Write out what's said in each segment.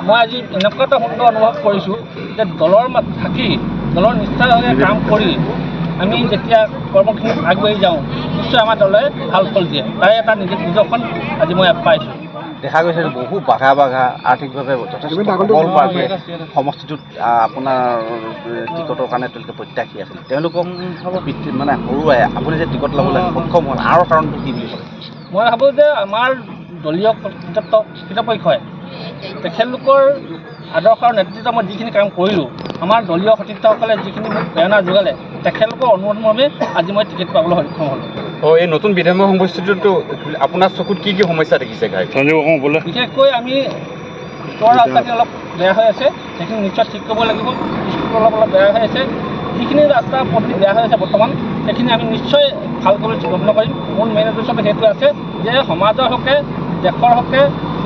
মই আজি এনেকুৱা এটা সুন্দৰ অনুভৱ কৰিছোঁ যে দলৰ থাকি দলৰ নিষ্ঠাৰে কাম কৰি আমি যেতিয়া কৰ্মখিনি আগবাঢ়ি যাওঁ নিশ্চয় আমাৰ দলে ভাল ফল দিয়ে। তাৰে এটা নিদৰ্শন আজি মই পাইছোঁ। দেখা গৈছে বহু বাঘা আৰ্থিকভাৱে যথেষ্ট সবল প্ৰাৰ্থী সমষ্টিটোত আপোনাৰ টিকটৰ কাৰণে তেওঁলোকে প্ৰত্যাশী আছিল। তেওঁলোকক মানে হৰুৱাই আপুনি যে টিকট ল'বলৈ সক্ষম হ'ল আৰু কাৰণটো কি বুলি ভাবে? মই ভাবোঁ যে আমাৰ দলীয় কৰ্তৃপক্ষই তেখেতলোকৰ আদৰ্শ আৰু নেতৃত্ব মই যিখিনি কাম কৰিলোঁ, আমাৰ দলীয় সতীৰ্থসকলে যিখিনি মোক প্ৰেৰণা যোগালে, তেখেতলোকৰ অনুৰোধমৰ্মে আজি মই টিকেট পাবলৈ সক্ষম হ'লোঁ। এই নতুন বিধানসভা সমষ্টিটোতো আপোনাৰ চকুত কি সমস্যা দেখিছে? বিশেষকৈ আমি ওচৰৰ ৰাস্তাখিনি অলপ বেয়া হৈ আছে, সেইখিনি নিশ্চয় ঠিক কৰিব লাগিব। স্কুলটো অলপ বেয়া হৈ আছে, যিখিনি ৰাস্তা পদূলি বেয়া হৈ আছে বৰ্তমান, সেইখিনি আমি নিশ্চয় ভাল কৰিবলৈ যত্ন কৰিম। মোৰ মেইন উদ্দেশ্যটো সেইটো আছে যে সমাজৰ হকে, দেশৰ হকে,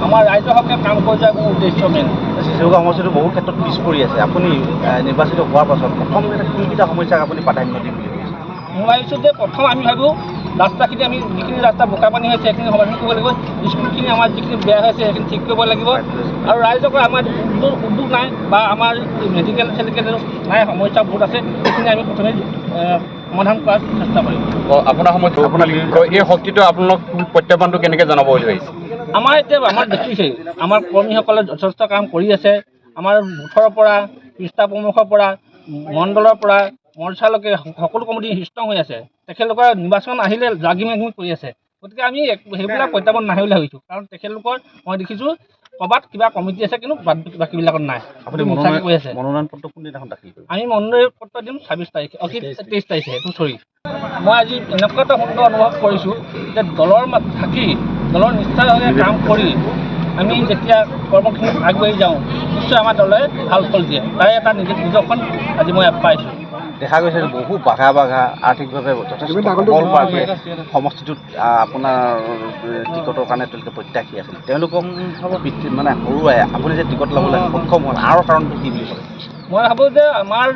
আমাৰ ৰাইজৰ হকে কাম কৰি যোৱাৰ মোৰ উদ্দেশ্য মেইন। চিচুকা সমষ্টিটো বহু ক্ষেত্ৰত পিছ পৰি আছে। আপুনি নিৰ্বাচিত হোৱাৰ পাছত প্ৰথম কোনকেইটা সমস্যাক আপুনি প্ৰাধান্য দিম বুলি ভাবিছে? মই ভাবিছোঁ যে প্ৰথম আমি ভাবোঁ ৰাস্তাখিনি আমি যিখিনি ৰাস্তা বোকা পানী হৈছে সেইখিনি সমাধান কৰিব লাগিব। স্কুলখিনি আমাৰ যিখিনি বেয়া হৈছে সেইখিনি ঠিক কৰিব লাগিব। আৰু ৰাইজক আমাৰ উদ্যোগ নাই বা আমাৰ মেডিকেল নাই, সমস্যা বহুত আছে, সেইখিনি আমি প্ৰথমে সমাধান কৰাৰ চেষ্টা কৰিম। আপোনাৰ সময়ত এই শক্তিটো আপোনাক প্ৰত্যাহ্বানটো কেনেকৈ জনাব বুলি ভাবিছে? আমাৰ দেখিছেই আমাৰ কৰ্মীসকলে যথেষ্ট কাম কৰি আছে। আমাৰ বুথৰ পৰা, পৃষ্ঠা প্ৰমুখৰ পৰা, মণ্ডলৰ পৰা মৰ্চালৈকে সকলো কমিটি ষ্ট্ৰং হৈ আছে। তেখেতলোকৰ নিৰ্বাচন আহিলে জাগি মেগি কৰি আছে। গতিকে আমি সেইবিলাক প্ৰত্যাহ্বান নাহে বুলি ভাবিছোঁ। কাৰণ তেখেতলোকৰ মই দেখিছোঁ ক'ৰবাত কিবা কমিটি আছে, কিন্তু বাকীবিলাকত নাই। আপুনি মনোনয়ন পত্ৰ কোনদিনাখন দাখিল কৰিব? আমি মনোনয়ন পত্ৰ দিম 23 তাৰিখে। মই আজি এনেকুৱা এটা সুন্দৰ অনুভৱ কৰিছোঁ যে দলৰ থাকি দলৰ নিষ্ঠাৰে কাম কৰি আমি যেতিয়া কৰ্মখিনি আগবাঢ়ি যাওঁ নিশ্চয় আমাৰ দলে ভাল ফল দিয়ে। তাৰে এটা নিদৰ্শন আজি মই পাইছোঁ। দেখা গৈছে বহু বাঘা আৰ্থিকভাৱে যথেষ্ট সবল প্ৰাৰ্থী সমষ্টিটোত আপোনাৰ টিকটৰ কাৰণে তেওঁলোকে প্ৰত্যাশী আছিল। তেওঁলোকক মানে হৰুৱাই আপুনি যে টিকট ল'বলৈ সক্ষম হ'ল আৰু কাৰণটো কি বুলি ভাবে? মই ভাবোঁ যে আমাৰ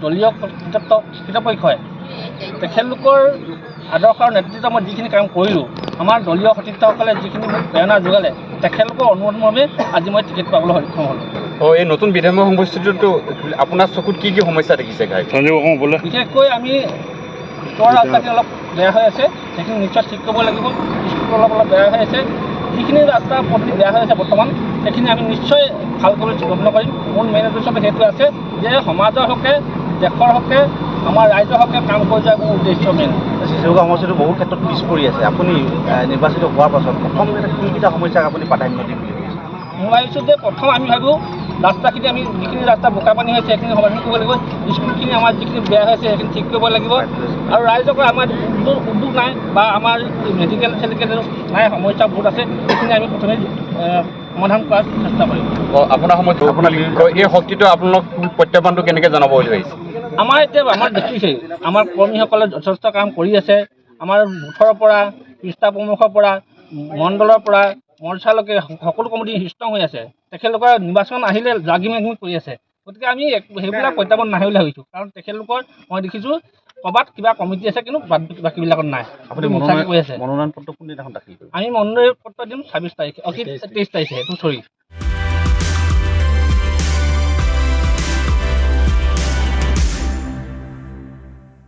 দলীয় কৰ্তৃপক্ষই তেখেতলোকৰ আদৰ্শ আৰু নেতৃত্ব মই যিখিনি কাম কৰিলোঁ, আমাৰ দলীয় সতীৰ্থসকলে যিখিনি মোক প্ৰেৰণা যোগালে, তেখেতলোকৰ অনুৰোধমৰ্মে আজি মই টিকেট পাবলৈ সক্ষম হ'লোঁ। এই নতুন বিধানসভা সমষ্টিটোতো আপোনাৰ চকুত কি সমস্যা দেখিছে? বিশেষকৈ আমি ওচৰৰ ৰাস্তাখিনি অলপ বেয়া হৈ আছে, সেইখিনি নিশ্চয় ঠিক কৰিব লাগিব। স্কুলটো অলপ বেয়া হৈ আছে, যিখিনি ৰাস্তা পদূলি বেয়া হৈ আছে বৰ্তমান, সেইখিনি আমি নিশ্চয় ভাল কৰিবলৈ যত্ন কৰিম। মোৰ মেইন উদ্দেশ্যটো সেইটো আছে যে সমাজৰ হকে, দেশৰ হকে, আমাৰ ৰাইজৰ হকে কাম কৰি যোৱাৰ মোৰ উদ্দেশ্য মেইন। চিচুকা সমষ্টিটো বহু ক্ষেত্ৰত পিছ পৰি আছে। আপুনি নিৰ্বাচিত হোৱাৰ পাছত প্ৰথম কোনকেইটা সমস্যাক আপুনি প্ৰাধান্য দিম বুলি ভাবিছে? মই ভাবিছোঁ যে প্ৰথম আমি ভাবোঁ ৰাস্তাখিনি আমি যিখিনি ৰাস্তা বোকা পানী হৈছে সেইখিনি সমাধান কৰিব লাগিব। স্কুলখিনি আমাৰ যিখিনি বেয়া হৈছে সেইখিনি ঠিক কৰিব লাগিব। আৰু ৰাইজক আমাৰ উদ্যোগ নাই বা আমাৰ মেডিকেল নাই, সমস্যা বহুত আছে, সেইখিনি আমি প্ৰথমে সমাধান কৰাৰ চেষ্টা কৰিম। আপোনাৰ সময়ত এই শক্তিটো আপোনাক প্ৰত্যাহ্বানটো কেনেকৈ জনাব বুলি ভাবিছে? আমাৰ দেখিছেই আমাৰ কৰ্মীসকলে যথেষ্ট কাম কৰি আছে। আমাৰ বুথৰ পৰা, পৃষ্ঠা প্ৰমুখৰ পৰা, মণ্ডলৰ পৰা মৰ্চালৈকে সকলো কমিটি ষ্ট্ৰং হৈ আছে। তেখেতলোকৰ নিৰ্বাচন আহিলে জাগি মেগি কৰি আছে। গতিকে আমি সেইবিলাক প্ৰত্যাহ্বান নাহে বুলি ভাবিছোঁ। কাৰণ তেখেতলোকৰ মই দেখিছোঁ ক'ৰবাত কিবা কমিটি আছে, কিন্তু বাকীবিলাকত নাই। আপুনি মনোনয়ন পত্ৰ কোনদিনাখন দাখিল কৰিব? আমি মনোনয়ন পত্ৰ দিম 23 তাৰিখে।